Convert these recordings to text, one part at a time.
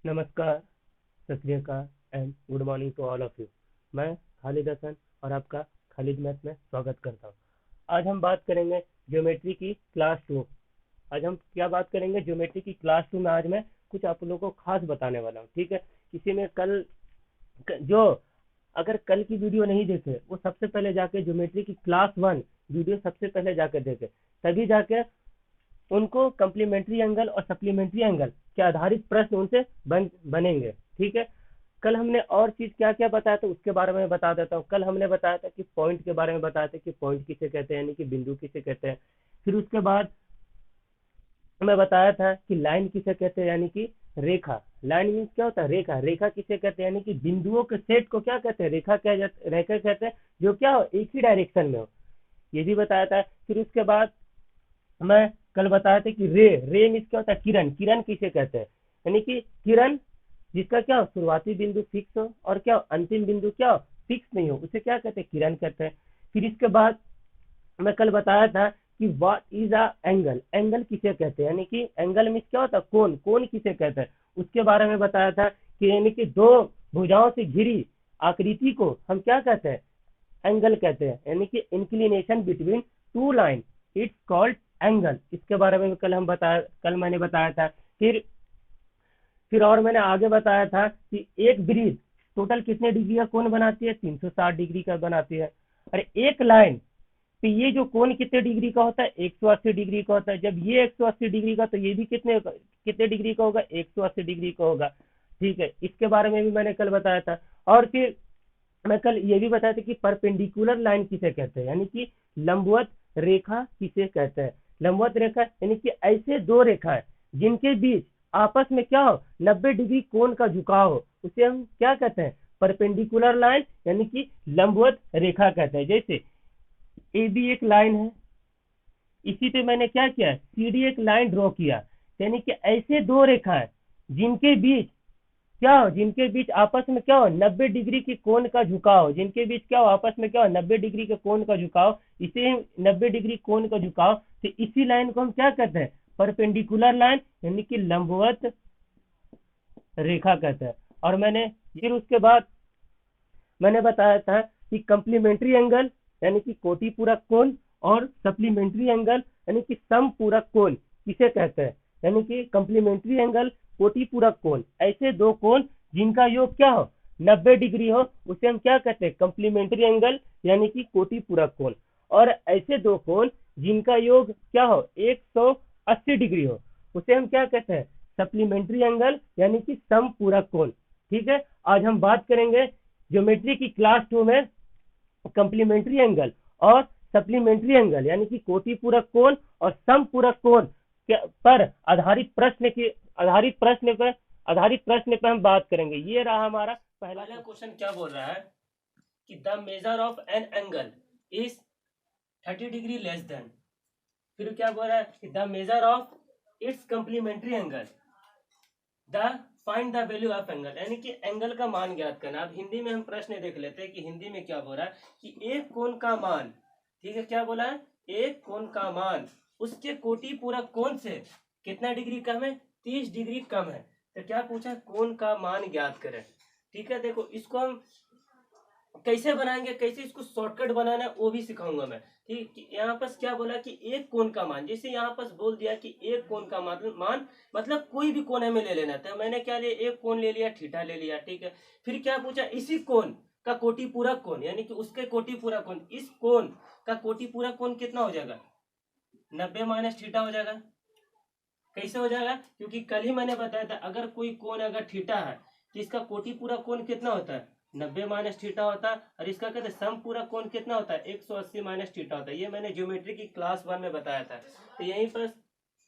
नमस्कार, Sat Shri Akal and good morning to all of you. मैं खालिद हसन और आपका खालिद मैथ में स्वागत करता हूँ। आज हम बात करेंगे ज्योमेट्री की क्लास 2। आज हम क्या बात करेंगे, ज्योमेट्री की क्लास 2 में आज मैं कुछ आप लोगों को खास बताने वाला हूँ। ठीक है, किसी ने कल जो अगर कल की वीडियो नहीं देखे वो सबसे पहले जाके ज्योमेट्री की क्लास 1 वीडियो सबसे पहले जाके देखे, तभी जाके उनको कम्प्लीमेंट्री एंगल और सप्लीमेंट्री एंगल के आधारित प्रश्न उनसे बनेंगे। ठीक है, कल हमने और चीज क्या क्या बताया था उसके बारे में बता देता हूँ। कल हमने बताया था कि पॉइंट के बारे में बताया था कि पॉइंट किसे कहते हैं, यानी कि बिंदु किसे कहते हैं। फिर उसके बाद मैं बताया था कि लाइन किसे कहते हैं, यानी कि रेखा। लाइन मीन्स क्या होता है, रेखा। रेखा किसे कहते हैं, यानी कि बिंदुओं के सेट को क्या कहते हैं, रेखा कहते हैं, जो क्या हो, एक ही डायरेक्शन में हो। ये भी बताया था। फिर उसके बाद मैं कल बताया था कि रे मीन्स क्या होता है, किरण। किरण किसे कहते हैं, यानी कि किरण जिसका क्या हो, शुरुआती बिंदु फिक्स हो और क्या हो, अंतिम बिंदु क्या हो, फिक्स नहीं हो, उसे क्या कहते हैं, किरण कहते हैं। फिर इसके बाद मैं कल बताया था कि what is a angle. Angle किसे कहते हैं, यानी कि एंगल मीन्स क्या होता है, कोण। कोण किसे कहते हैं उसके बारे में बताया था कि यानी कि दो भुजाओं से घिरी आकृति को हम क्या कहते हैं, एंगल कहते हैं, यानी कि inclination between two line, it's called angle. इसके बारे में कल मैंने बताया था। फिर और मैंने आगे बताया था कि एक ब्रिज टोटल कितने डिग्री का कोण बनाती है, 360 डिग्री का बनाती है। और एक लाइन तो ये जो कोण कितने डिग्री का होता है, 180 डिग्री का होता है। जब ये 180 डिग्री का, तो ये भी कितने कितने डिग्री का होगा, 180 डिग्री का होगा। ठीक है, इसके बारे में भी मैंने कल बताया था। और फिर मैं कल ये भी बताया था कि परपेंडिकुलर लाइन किसे कहते हैं, यानी कि लंबवत रेखा किसे कहते हैं। लंबवत रेखा यानी कि ऐसे दो रेखा है जिनके बीच आपस में क्या हो, 90 डिग्री कोण का झुकाव हो, उसे हम क्या कहते हैं, परपेंडिकुलर लाइन, यानी कि लंबवत रेखा कहते हैं। जैसे ए बी एक लाइन है, इसी पे मैंने क्या किया, सी डी एक लाइन ड्रॉ किया, यानी कि ऐसे दो रेखा है जिनके बीच क्या हो, जिनके बीच आपस में क्या हो, 90 डिग्री की कोण का झुकाव, जिनके बीच क्या हो, आपस में क्या हो, 90 डिग्री के कोण का झुकाव, इसे 90 डिग्री कोण का झुकाव, तो इसी लाइन को हम क्या कहते हैं, परपेंडिकुलर लाइन, यानी कि लंबवत रेखा कहते हैं। और मैंने फिर उसके बाद मैंने बताया था कि कम्प्लीमेंट्री एंगल यानी कि कोटि पूरक कोण और सप्लीमेंट्री एंगल यानी कि सम पूरक कोण किसे कहते हैं, यानी कि कम्प्लीमेंट्री एंगल, कोटि पूरक कोण, ऐसे दो कोण जिनका योग क्या हो, 90 डिग्री हो, उसे हम क्या कहते हैं, कम्प्लीमेंट्री एंगल यानी कि कोटि पूरक कोण। और ऐसे दो कोण जिनका योग क्या हो, 180 डिग्री हो, उसे हम क्या कहते हैं, सप्लीमेंट्री एंगल यानी कि सम पूरक कोण। ठीक है, आज हम बात करेंगे ज्योमेट्री की क्लास 2 में कम्प्लीमेंट्री एंगल और सप्लीमेंट्री एंगल यानी कि कोटि पूरक कोण और सम पूरक कोण पर आधारित प्रश्न पर हम बात करेंगे। ये रहा हमारा पहला क्वेश्चन। क्या बोल रहा है कि the measure of an angle is 30 degree less than. फिर क्या बोल रहा है कि the measure of its complementary angle, the find the value of angle, यानी कि एंगल का मान ज्ञात करना। अब हिंदी में हम प्रश्न देख लेते हैं कि हिंदी में क्या बोल रहा है कि एक कोण का मान, ठीक है, क्या बोला है, एक कोण का मान उसके कोटि पूरक कोण से कितना डिग्री कम है, 30 डिग्री कम है। तो क्या पूछा, कोण का मान ज्ञात करें। ठीक है, देखो इसको हम कैसे बनाएंगे, कैसे इसको शॉर्टकट बनाना है वो भी सिखाऊंगा मैं। ठीक, यहाँ पर क्या बोला कि एक कोण का मान, जैसे यहाँ पर बोल दिया कि एक कोण का मान मतलब कोई भी कोण हमें ले लेना था। मैंने क्या लिया, एक कोण ले लिया, थीटा ले लिया। ठीक है, फिर क्या पूछा, इसी कोण का कोटि पूरक कोण, यानी कि उसके कोटि पूरक कोण, इस कोण का कोटि पूरक कोण कितना हो जाएगा, 90 माइनस थीटा हो जाएगा। कैसे हो जाएगा, क्योंकि कल ही मैंने बताया था अगर कोई कोण अगर थीटा है तो इसका कोटि पूरक कोण कितना होता है, 90 माइनस थीटा होता है। और इसका कहते हैं सम पूरक कोण कितना होता है, 180 माइनस थीटा होता है। ये मैंने ज्योमेट्री की क्लास 1 में बताया था। तो यहीं पर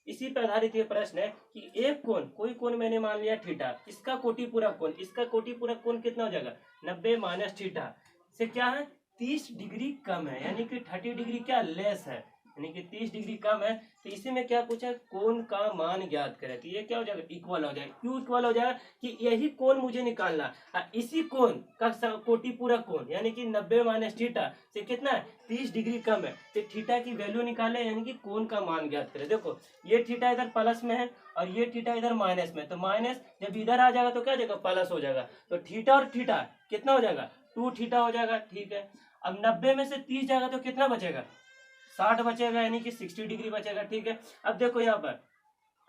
इसी पर आधारित ये प्रश्न है कि एक कोण, कोई कोण मैंने मान लिया थीटा, इसका कोटि पूरक कोण, इसका कोटि पूरक कोण कितना हो जाएगा, 90 माइनस थीटा से क्या है, 30 डिग्री कम है, यानी कि 30 डिग्री क्या लेस है। यानी कि 30 डिग्री कम है, तो इसी में क्या पूछा है, कोण का मान ज्ञात करें। तो ये क्या हो जाएगा, इक्वल हो जाएगा। क्यों इक्वल हो जाएगा, कि यही कोण मुझे निकालना है, इसी कोण का कोटि पूरक कोण यानी कि 90 माइनस थीटा से कितना है, 30 डिग्री कम है, तो थीटा की वैल्यू निकाले, यानी कि कोण का मान ज्ञात करें। देखो ये थीटा इधर प्लस में है और ये थीटा इधर माइनस में, तो माइनस जब इधर आ जाएगा तो क्या हो जाएगा, प्लस हो जाएगा। तो थीटा और थीटा कितना हो जाएगा, 2 थीटा हो जाएगा। ठीक है, अब 90 में से 30 जाएगा तो कितना बचेगा, 60 बचेगा, यानी कि 60 डिग्री बचेगा। ठीक है, अब देखो यहाँ पर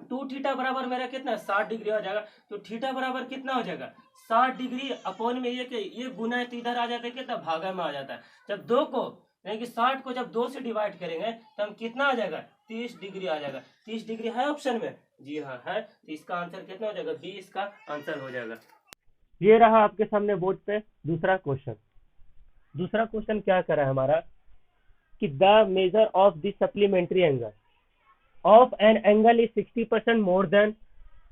2 थीटा बराबर मेरा कितना 60 डिग्री हो जाएगा, तो थीटा बराबर कितना हो जाएगा, 60 डिग्री अपॉन में ये गुना है, तो इधर आ जाता है कितना, भागा में आ जाता है। जब 2 को यानी कि 60 को जब 2 से डिवाइड करेंगे तो हम कितना आ जाएगा, 30 डिग्री आ जाएगा। 30 डिग्री है ऑप्शन में, जी हाँ है, तो इसका आंसर कितना हो जाएगा, बी इसका आंसर हो जाएगा। ये रहा आपके सामने बोर्ड पे दूसरा क्वेश्चन। दूसरा क्वेश्चन क्या करा है हमारा, कि the measure of the supplementary angle of an angle is 60% more than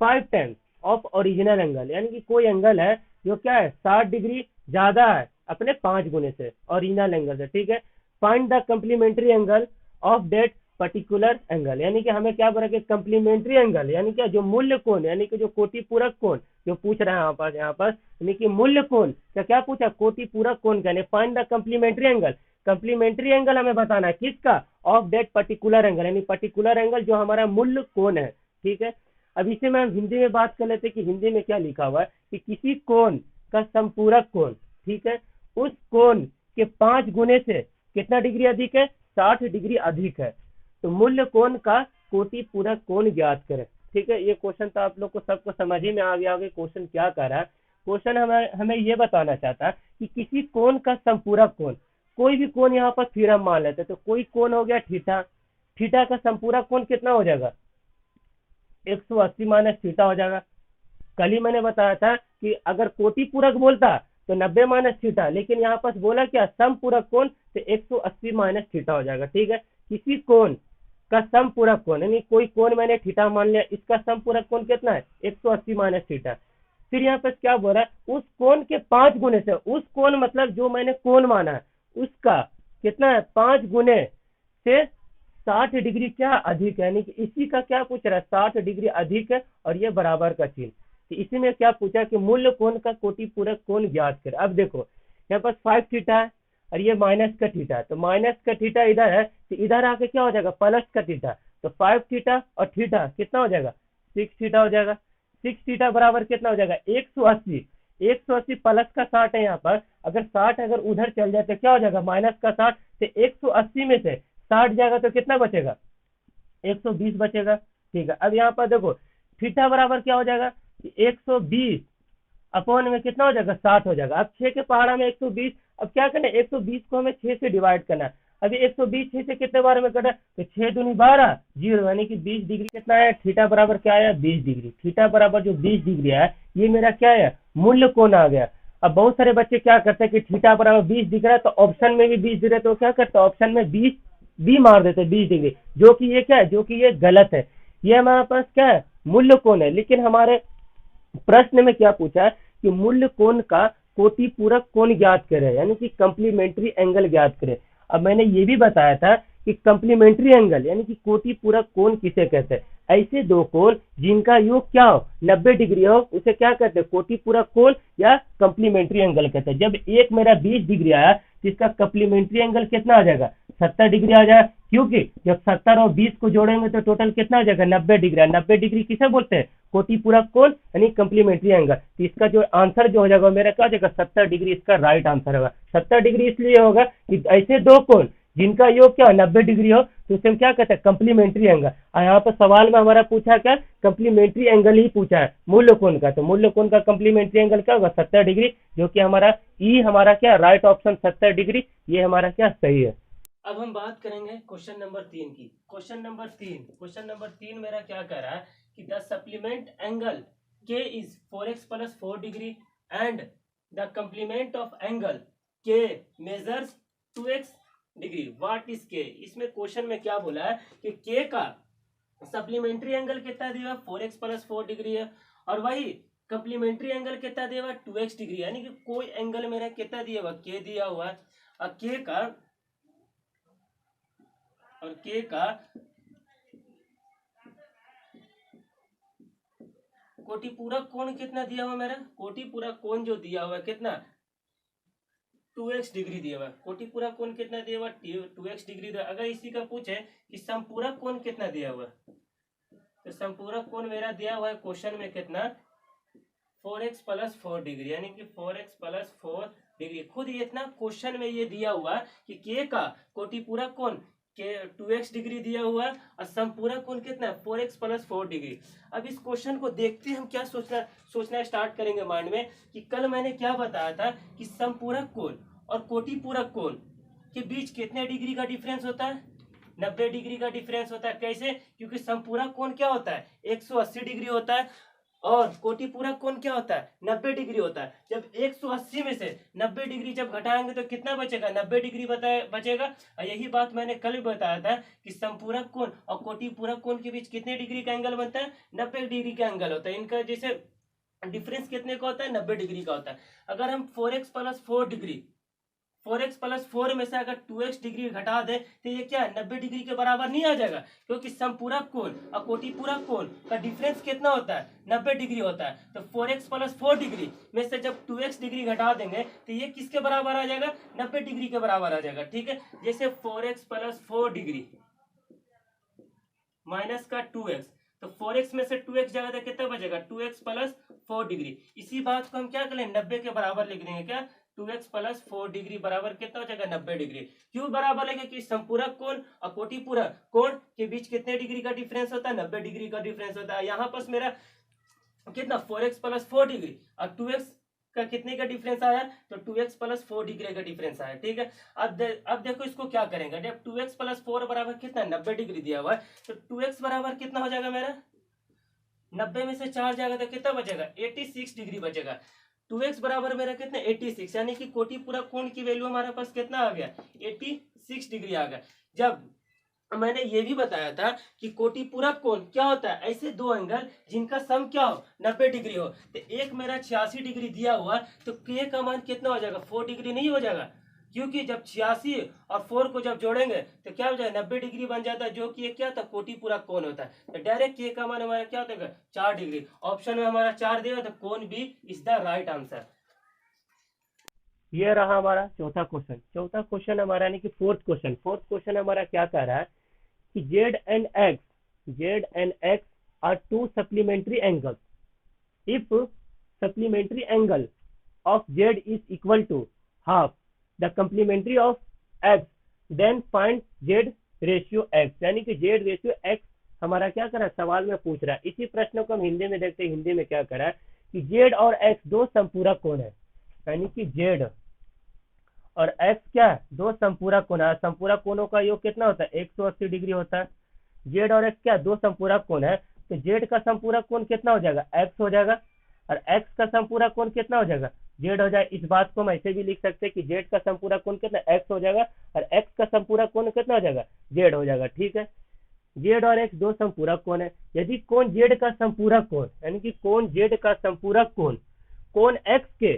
5 times of original angle, यानी कि कोई एंगल है जो क्या है 60 डिग्री ज्यादा है अपने 5 गुने से ओरिजिनल एंगल से। ठीक है, find the complementary angle of that particular angle, यानी कि हमें क्या बोला कि कम्प्लीमेंट्री एंगल यानी क्या, जो मूल्य कोण यानी कि जो कोटि पूरक कोण जो पूछ रहा है यहाँ पर यानी कि मूल्य कोण का क्या पूछा, कोटि पूरक कोण का, find the complementary angle. Complementary angle हमें बताना है किसका, ऑफ दैट पर्टिकुलर एंगल, यानी पर्टिकुलर एंगल जो हमारा मूल्य कोण है। ठीक है, अब इसे में हम हिंदी में बात कर लेते हैं कि हिंदी में क्या लिखा हुआ है, कि किसी कोण का संपूरक कोण, ठीक है, उस कोण के 5 गुने से कितना डिग्री अधिक है, 60 डिग्री अधिक है, तो मूल्य कोण का कोटि पूरक कोण ज्ञात करें। ठीक है, ये क्वेश्चन तो आप लोग को सबको समझ ही में आ गया होगा क्वेश्चन क्या कर रहा है। क्वेश्चन हमें ये बताना चाहता है कि किसी कोण का संपूरक कोण, कोई भी कोण यहाँ पर थ्योरम मान लेते, तो कोई कोण हो गया थीटा, थीटा का संपूरक कोण कितना हो जाएगा, 180 माइनस थीटा हो जाएगा। कल ही मैंने बताया था कि अगर कोटि पूरक बोलता तो 90 माइनस थीटा, लेकिन यहाँ पर बोला क्या, सम पूरक कोण, तो 180 माइनस थीटा हो जाएगा। ठीक है, किसी कोण का सम पूरक कोण, यानी कोई कोण मैंने थीटा मान लिया, इसका सम पूरक कोण कितना है, 180 माइनस थीटा। फिर यहाँ पे क्या बोल रहा है, उस कोण के 5 गुने से, उस कोण मतलब जो मैंने कोण माना है उसका कितना है, 5 गुने से 60 डिग्री क्या अधिक है, यानी कि इसी का क्या पूछ रहा है, 60 डिग्री अधिक है और ये बराबर का चिन्ह। तो इसी में क्या पूछा कि मूल्य कोण का कोटि पूरक कोण ज्ञात करे। अब देखो यहाँ पर 5 थीटा है और ये माइनस का थीटा है, तो माइनस का थीटा इधर है, तो इधर आके क्या हो जाएगा, प्लस का थीटा, तो 5 थीटा और थीटा कितना हो जाएगा, 6 थीटा हो जाएगा। 6 थीटा बराबर कितना हो जाएगा, 180, 180 प्लस का 60 है यहाँ पर, अगर 60 अगर उधर चल जाए तो क्या हो जाएगा, माइनस का 60, तो 180 में से 60 जाएगा तो कितना बचेगा, 120 बचेगा। ठीक है, अब यहाँ पर देखो थीटा बराबर क्या हो जाएगा, 120 अपॉन में कितना हो जाएगा, 60 हो जाएगा। अब 6 के पहाड़ा में 120, अब क्या करना है, 120 को हमें 6 से डिवाइड करना है। अभी 120 6 से कितने बार में कटा, तो 6 दूनी 12, 0, यानी कि 20 डिग्री कितना है, थीटा बराबर क्या आया, 20 डिग्री। थीटा बराबर जो 20 डिग्री है ये मेरा क्या है, मूल्य कोण आ गया। अब बहुत सारे बच्चे क्या करते हैं कि थीटा बराबर 20 दिख रहा है तो ऑप्शन में भी 20 दिख रहा है, तो क्या करते हैं ऑप्शन में 20 बी मार देते 20 डिग्री, जो कि ये क्या है, जो कि ये गलत है। ये हमारे पास क्या है, मूल्य कोण है, लेकिन हमारे प्रश्न में क्या पूछा है कि मूल्य कोण का कोटि पूरक कोण ज्ञात करे, यानी कि कम्प्लीमेंट्री एंगल ज्ञात करे। अब मैंने ये भी बताया था कि कम्प्लीमेंट्री एंगल यानी कि कोटि पूरक कोण किसे कहते हैं, ऐसे दो कोण जिनका योग क्या हो, 90 डिग्री हो, उसे क्या कहते हैं, कोटि पूरक कोण या कम्प्लीमेंट्री एंगल कहते हैं। जब एक मेरा 20 डिग्री आया तो इसका कम्प्लीमेंट्री एंगल कितना आ जाएगा, 70 डिग्री आ जाएगा, क्योंकि जब 70 और 20 को जोड़ेंगे तो टोटल कितना आ जाएगा, 90 डिग्री। 90 डिग्री किसे बोलते हैं, कोटि पूरक कोण यानी कम्प्लीमेंट्री एंगल। तो इसका जो आंसर जो हो जाएगा मेरा क्या हो जाएगा, 70 डिग्री इसका राइट आंसर होगा। 70 डिग्री इसलिए होगा कि ऐसे दो कोण जिनका योग क्या 90 डिग्री हो तो उसे हम क्या कहते हैं, कम्प्लीमेंट्री एंगल। और यहाँ पर सवाल में हमारा पूछा क्या, कम्प्लीमेंट्री एंगल ही पूछा है मूल्य कोण का, तो मूल्य कोण का कम्प्लीमेंट्री एंगल क्या होगा, 70 डिग्री, जो कि हमारा ई हमारा क्या राइट ऑप्शन 70 डिग्री, ये हमारा क्या सही है। अब हम बात करेंगे क्वेश्चन नंबर 3 की। क्वेश्चन नंबर 3 मेरा क्या कह रहा है कि the supplement angle K is 4x plus 4 degree and the complement of angle K measures 2x degree, what is K. इसमें क्वेश्चन में क्या बोला है कि के का सप्लीमेंट्री एंगल कितना दिया, 4x प्लस 4 डिग्री है, और वही कम्प्लीमेंट्री एंगल कितना दिया हुआ, 2x डिग्री, यानी कि कोई एंगल मेरा कितना दिया हुआ, के दिया हुआ है, और के का और के का कोटि पूरक कोण कितना दिया हुआ मेरा, कोटि पूरक कोण जो दिया हुआ है कितना 2x डिग्री दिया हुआ है। कोटि पूरक कोण कितना दिया हुआ 2x डिग्री दिया। अगर इसी का पूछे कि समपूरक कोण कितना दिया हुआ तो समपूरक कोण मेरा दिया हुआ है क्वेश्चन में कितना 4x + 4 डिग्री, यानी कि 4x + 4 डिग्री। खुद ये इतना क्वेश्चन में ये दिया हुआ कि के का कोटि पूरक कोण के 2x डिग्री दिया हुआ है और समपूरक कोण कितना 4x + 4 डिग्री। अब इस क्वेश्चन को देखते हम क्या सोचना स्टार्ट करेंगे माइंड में कि कल मैंने क्या बताया था कि समपूरक कोण और कोटि पूरक कोण के बीच कितने डिग्री का डिफरेंस होता है, 90 डिग्री का डिफरेंस होता है। कैसे, क्योंकि समपूरक कोण क्या होता है 180 डिग्री होता है और कोटि पूरक कोण क्या होता है 90 डिग्री होता है। जब 180 में से 90 डिग्री जब घटाएंगे तो कितना बचेगा 90 डिग्री बचेगा। और यही बात मैंने कल भी बताया था कि समपूरक कोण और कोटि पूरक कोण के बीच कितने डिग्री का एंगल बनता है 90 डिग्री का एंगल होता है। इनका जैसे डिफरेंस कितने का होता है 90 डिग्री का होता है। अगर हम 4x + 4 डिग्री 4x + 4 में से अगर 2x डिग्री घटा दे तो ये क्या है 90 डिग्री के बराबर नहीं आ जाएगा, क्योंकि समपूरक कोण और कोटि पूरक कोण का डिफरेंस कितना होता है 90 डिग्री होता है। तो 4x + 4 डिग्री में से जब 2x डिग्री घटा देंगे तो ये किसके बराबर आ जाएगा 90 डिग्री के बराबर आ जाएगा। ठीक है, जैसे 4x + 4 डिग्री माइनस का 2x, तो 4x में से 2x जाएगा तो कितना बचेगा 2x + 4 डिग्री। इसी बात को हम क्या करें 90 के बराबर लिख देंगे, क्या 2x + 4 डिग्री बराबर कितना हो जाएगा 90 डिग्री। क्यों बराबर लेंगे कि समपूरक कोण और कोटि पूरक कोण के बीच कितने डिग्री का डिफरेंस होता है 90 डिग्री का डिफरेंस होता है। यहाँ पर मेरा कितना 4x + 4 डिग्री और 2x का कितने का डिफरेंस आया तो 2x + 4 डिग्री का डिफरेंस आया। ठीक है, अब देखो इसको क्या करेंगे, जब 2x + 4 बराबर कितना 90 डिग्री दिया हुआ है तो 2x बराबर कितना हो जाएगा मेरा 90 में से 4 जाएगा तो कितना बचेगा 86 डिग्री बचेगा। 2x बराबर मेरा कितना 86, यानी कि कोटि पूरक कोण की वैल्यू हमारे पास कितना आ गया 86 डिग्री आ गया। जब मैंने ये भी बताया था कि कोटि पूरक कोण क्या होता है ऐसे दो एंगल जिनका सम क्या हो 90 डिग्री हो। तो एक मेरा 86 डिग्री दिया हुआ तो के का मान कितना हो जाएगा 4 डिग्री नहीं हो जाएगा, क्योंकि जब 86 और 4 को जब जोड़ेंगे तो क्या हो जाएगा 90 डिग्री बन जाता है, जो कि ये क्या था कोटि पूरक कोण होता है। तो डायरेक्ट के का मान हमारा क्या होता है 4 डिग्री। ऑप्शन में हमारा 4 दिया तो कौन B is the right answer. ये रहा हमारा चौथा क्वेश्चन। चौथा क्वेश्चन हमारा यानी कि फोर्थ क्वेश्चन हमारा क्या कह रहा है कि Z and X are two supplementary angles. If supplementary angle of Z is equal to half the complementary of X, then find Z ratio X. यानी कि Z ratio X हमारा क्या कर रहा है सवाल में पूछ रहा है। इसी प्रश्न को हम हिंदी में देखते हैं, हिंदी में क्या कर रहा है कि Z और X दो संपूरक कोण है, यानी कि Z और X क्या है दो संपूरक कोण है। संपूरक कोणों का योग कितना होता है 180 डिग्री होता है। Z और X क्या दो संपूरक कोण है, तो Z का संपूरक कोण कितना हो जाएगा X हो जाएगा और X का संपूरक कोण कितना हो जाएगा Z हो जाएगा। इस बात को हम ऐसे भी लिख सकते हैं कि Z का संपूरक कोण कितना X हो जाएगा और X का संपूरक कोण कितना हो जाएगा Z हो जाएगा। ठीक है, Z और X दो संपूरक कोण है। यदि कोण Z का संपूरक कोण यानी कि कोण Z का संपूरक कोण कोण X के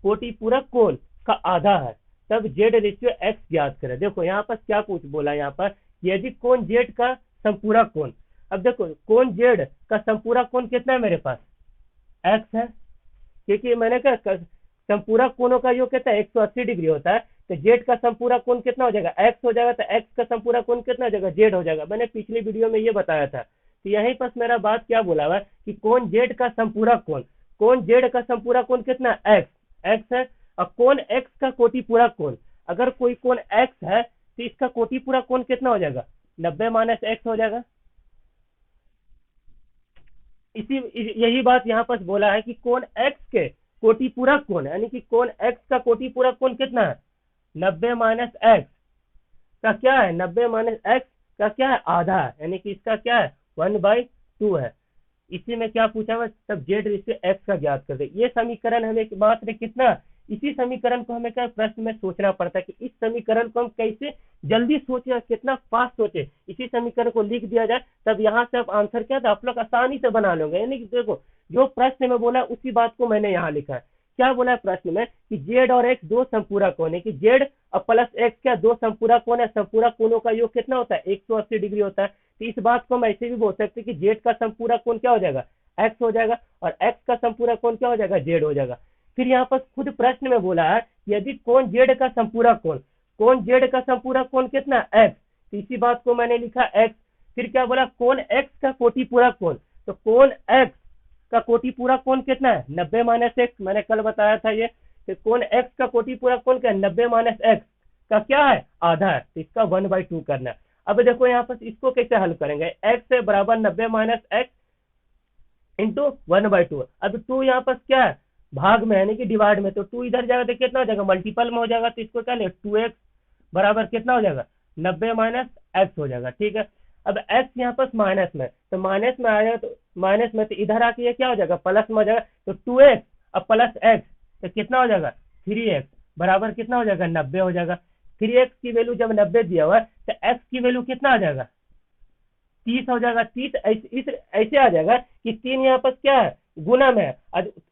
कोटि पूरक कोण का आधा है, तब Z रेशियो X ज्ञात करें। देखो यहाँ पर क्या पूछ बोला, यहाँ पर यदि कोण Z का संपूरक कोण, अब देखो कोण Z का संपूरक कोण कितना है मेरे पास X है, क्योंकि मैंने कहा संपूरक कोणों का योग कितना है 180 डिग्री होता है, तो Z का संपूरक कोण कितना हो जाएगा X हो जाएगा, तो X का संपूरक कोण कितना हो जाएगा Z हो जाएगा। मैंने पिछली वीडियो में ये बताया था। तो यहीं पर मेरा बात क्या बोला हुआ है कि कोण Z का संपूरक कोण कितना X है और कोण X का कोटि पूरक कोण, अगर कोई कोण X है तो इसका कोटि पूरक कोण कितना हो जाएगा 90 - X हो जाएगा। यही बात यहाँ पर बोला है कि कोण X के कोटि पूरक कोण यानी कि कोण X का कोटि पूरक कोण कितना है 90 - X का क्या है 90 - X का क्या है आधा है, यानी कि इसका क्या है 1/2 है। इसी में क्या पूछा हुआ तब Z रेशियो X का ज्ञात कर दे। ये समीकरण हमें मात्र कितना, इसी समीकरण को हमें क्या प्रश्न में सोचना पड़ता है कि इस समीकरण को हम कैसे जल्दी सोचे, कितना फास्ट सोचे। इसी समीकरण को लिख दिया जाए तब यहाँ से आप आंसर क्या था आप लोग आसानी से बना लोगे। यानी कि देखो जो प्रश्न में बोला उसी बात को मैंने यहाँ लिखा है क्या बोला है प्रश्न में कि जेड और एक्स दो समपूरक कोण है, कि जेड और प्लस एक्स क्या दो समपूरक कोण है, समपूरक कोणों का योग कितना होता है 180 डिग्री होता है। तो इस बात को हम ऐसे भी बोल सकते हैं कि जेड का समपूरक कोण क्या हो जाएगा एक्स हो जाएगा, और एक्स का संपूरक कोण क्या हो जाएगा जेड हो जाएगा। फिर यहाँ पर खुद प्रश्न में बोला है यदि कोण जेड का संपूरक कोण, कोण जेड का संपूरक कोण कितना एक्स, तो इसी बात को मैंने लिखा एक्स। फिर क्या बोला कोण एक्स का कोटि पूरक कोण, तो कोण एक्स का कोटि पूरक कोण कितना है 90 माइनस एक्स, मैंने कल बताया था ये। तो कोण एक्स का कोटि पूरक कोण क्या है 90 माइनस एक्स का क्या है आधा है, तो इसका 1/2 करना है। अब देखो यहाँ पर इसको कैसे हल करेंगे, एक्स से बराबर 90 माइनस एक्स इंटू 1/2। अब 2 यहाँ पर क्या है भाग में यानी कि डिवाइड में, तो 2 इधर जाएगा तो कितना हो जाएगा मल्टीपल में हो जाएगा, तो इसको क्या ले 2x बराबर कितना हो जाएगा 90 माइनस एक्स हो जाएगा। ठीक है, अब x यहाँ पर माइनस में, तो माइनस में आएगा तो माइनस में, तो इधर आके ये क्या हो जाएगा प्लस में हो जाएगा, तो 2x अब प्लस x तो कितना हो जाएगा 3x बराबर कितना हो जाएगा 90 हो जाएगा। 3x की वैल्यू जब 90 दिया हुआ है तो x की वैल्यू कितना आ जाएगा 30 हो जाएगा। 30 ऐसे आ जाएगा कि 3 यहाँ पर क्या है गुना में है,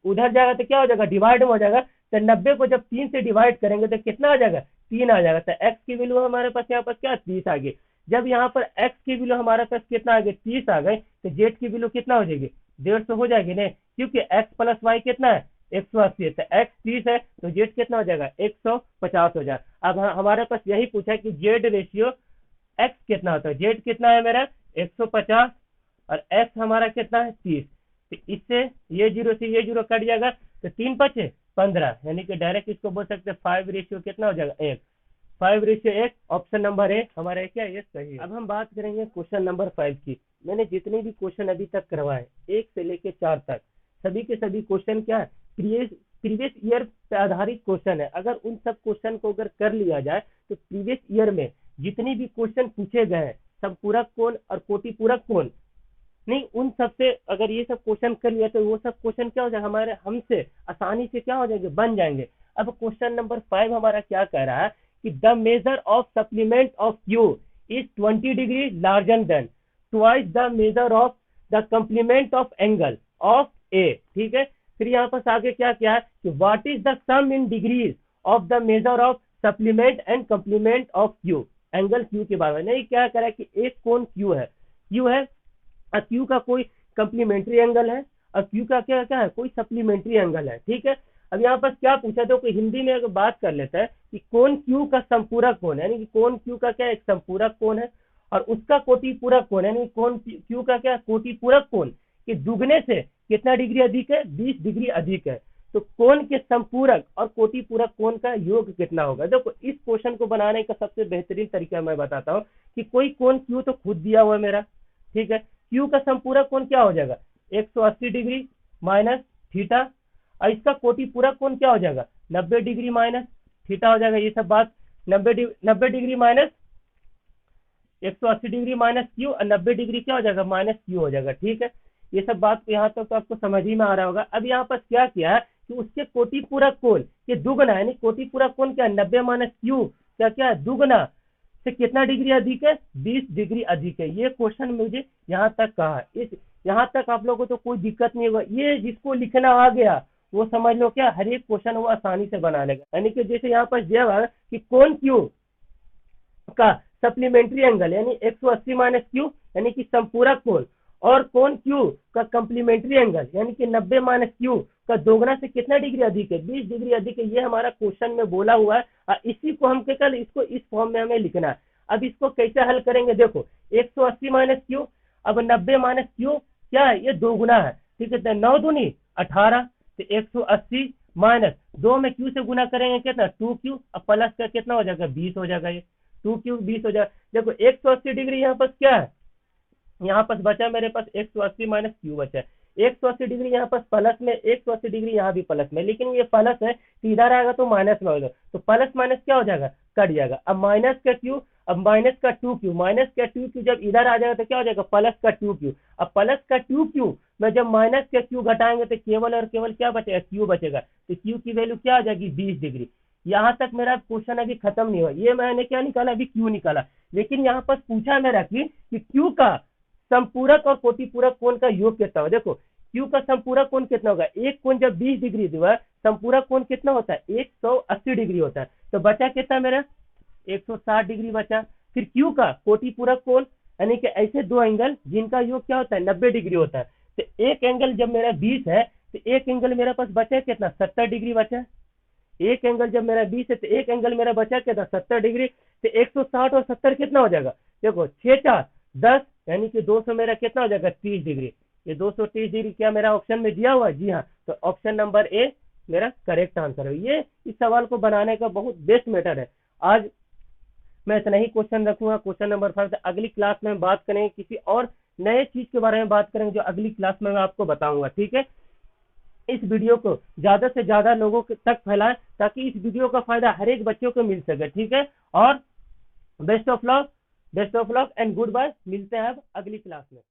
उधर जाएगा तो क्या हो जाएगा डिवाइड में हो जाएगा, तो 90 को जब 3 से डिवाइड करेंगे तो कितना आ जाएगा 3 आ जाएगा। तो x की वैल्यू हमारे पास यहाँ पर क्या 30 आ गई। जब यहाँ पर x की वैल्यू हमारे पास कितना आ गई 30 आ गई, तो z की वैल्यू कितना हो जाएगी 150 हो जाएगी नहीं, क्योंकि x प्लस वाई कितना है 180 है, तो x 30 है तो z कितना हो जाएगा 150 हो जाएगा। अब हमारे पास यही पूछा है कि z रेशियो x कितना होता है, z कितना है मेरा 150 और x हमारा कितना है 30, तो इससे ये जीरो से ये जीरो कट जाएगा, तो 3 बचे 15, यानी कि डायरेक्ट इसको बोल सकते हैं 5 रेशियो कितना हो जाएगा 1, 5 रेशियो 1। ऑप्शन नंबर ए हमारा क्या ये सही है। अब हम बात करेंगे क्वेश्चन नंबर 5 की। मैंने जितने भी क्वेश्चन अभी तक करवाए 1 से लेके 4 तक, सभी के सभी क्वेश्चन क्या है प्रीवियस ईयर पे आधारित क्वेश्चन है। अगर उन सब क्वेश्चन को अगर कर लिया जाए तो प्रीवियस ईयर में जितने भी क्वेश्चन पूछे गए हैं संपूरक कोण और कोटि पूरक कोण, नहीं उन सब से अगर ये सब क्वेश्चन कर लिया तो वो सब क्वेश्चन क्या हो जाएगा हमारे हमसे आसानी से क्या हो जाएंगे बन जाएंगे। अब क्वेश्चन नंबर 5 हमारा क्या कह रहा है कि the measure of supplement of Q is 20 degree larger than twice the measure of the complement of angle of A. ठीक है, फिर यहाँ पर आगे क्या क्या है कि what is the sum in degrees of the measure of supplement and complement of Q, angle Q के बारे में। नहीं क्या करा कि एक कोण क्यू है और क्यू का कोई कम्प्लीमेंट्री एंगल है और क्यू का क्या क्या है कोई सप्लीमेंट्री एंगल है। ठीक है, अब यहाँ पर क्या पूछा तो कोई हिंदी में अगर बात कर लेता है कि कोण क्यू का संपूरक कोण है, यानी कि कोण क्यू का क्या एक संपूरक कोण है और उसका कोटि पूरक कोण है, यानी कोण क्यू का क्या कोटि पूरक कोण के दुगने से कितना डिग्री अधिक है 20 डिग्री अधिक है। तो कोण के संपूरक और कोटि पूरक कोण का योग कितना होगा। देखो इस क्वेश्चन को बनाने का सबसे बेहतरीन तरीका मैं बताता हूँ कि कोई कोण क्यू तो खुद दिया हुआ है मेरा, ठीक है, क्यू का संपूरक कोण क्या हो जाएगा 180 डिग्री माइनस थीटा और इसका कोटि पूरक कोण क्या हो जाएगा 90 डिग्री माइनस थीटा हो जाएगा। ये सब बात 90 degree minus 180 degree minus Q और 90 डिग्री क्या हो जाएगा माइनस क्यू हो जाएगा। ठीक है, ये सब बात यहाँ तक तो आपको समझ ही में आ रहा होगा। अब यहाँ पर क्या किया है कि उसके कोटि पूरक कोण के दुगना यानी कोटि पूरक कोण क्या 90 माइनस क्यू क्या क्या है दुगना से कितना डिग्री अधिक है 20 डिग्री अधिक है। ये क्वेश्चन मुझे यहाँ तक कहा, इस यहाँ तक आप लोगों को तो कोई दिक्कत नहीं होगा। ये जिसको लिखना आ गया वो समझ लो क्या हर एक क्वेश्चन वो आसानी से बना लेगा। यानी कि जैसे यहाँ पर दिया कि कोण क्यू का सप्लीमेंट्री एंगल यानी 180 माइनस क्यू यानी कि संपूरक कोण और कोण क्यू का कम्प्लीमेंट्री एंगल यानी कि 90 माइनस क्यू का दोगुना से कितना डिग्री अधिक है 20 डिग्री अधिक है। ये हमारा क्वेश्चन में बोला हुआ है और इसी को हम क्या इसको इस फॉर्म में हमें लिखना है। अब इसको कैसे हल करेंगे देखो 180 माइनस क्यू अब 90 माइनस क्यू क्या है ये दोगुना है, ठीक है, 9 दूनी 18 तो 180 माइनस 2 में क्यू से गुना करेंगे कितना 2q अब प्लस का कितना हो जाएगा 20 हो जाएगा, ये 2q 20 हो जाएगा। देखो 180 डिग्री यहाँ पर क्या है यहाँ पर बचा मेरे पास 180 माइनस क्यू बचा है 180 डिग्री यहाँ पर प्लस में 180 डिग्री यहाँ भी प्लस में, लेकिन ये प्लस है तो इधर आएगा तो माइनस में होगा तो प्लस माइनस क्या हो जाएगा कट जाएगा। अब माइनस का क्यू अब माइनस का 2q माइनस का 2q जब इधर आ जाएगा तो क्या हो जाएगा प्लस का 2q। अब प्लस का 2q में जब माइनस का q घटाएंगे तो केवल और केवल क्या बचेगा q बचेगा, तो q की वैल्यू क्या आ जाएगी 20 डिग्री। यहाँ तक मेरा क्वेश्चन अभी खत्म नहीं हुआ, ये मैंने क्या निकाला अभी q निकाला, लेकिन यहाँ पर पूछा मेरा कि q का संपूरक और कोटि पूरक कोण का योग कितना होगा। देखो q का संपूरक कोण कितना होगा एक कोण जब 20 डिग्री हुआ संपूरक कोण कितना होता है 180 डिग्री होता है। तो बचा कितना मेरा 160 डिग्री बचा। फिर क्यू का कोटि पूरक कोण यानी कि ऐसे दो एंगल जिनका योग क्या होता है 90 डिग्री होता है। तो एक एंगल जब मेरा 20 है तो एक एंगल मेरे पास बचा कितना 70 डिग्री बचा। एक एंगल जब मेरा 20 है तो एक एंगल मेरा बचा कितना 70 डिग्री। तो 160 और 70 कितना हो जाएगा, देखो 6 4 10 यानी कि 200 मेरा कितना हो जाएगा 30 डिग्री। ये 230 डिग्री क्या मेरा ऑप्शन में दिया हुआ है? जी हाँ, तो ऑप्शन नंबर ए मेरा करेक्ट आंसर है। ये इस सवाल को बनाने का बहुत बेस्ट मेथड है। आज मैं इतना ही क्वेश्चन रखूंगा। क्वेश्चन नंबर 5 अगली क्लास में बात करेंगे, किसी और नए चीज के बारे में बात करेंगे जो अगली क्लास में मैं आपको बताऊंगा। ठीक है, इस वीडियो को ज्यादा से ज्यादा लोगों तक फैलाएं ताकि इस वीडियो का फायदा हर एक बच्चों को मिल सके। ठीक है, और best of luck and goodbye. मिलते हैं अब अगली क्लास में।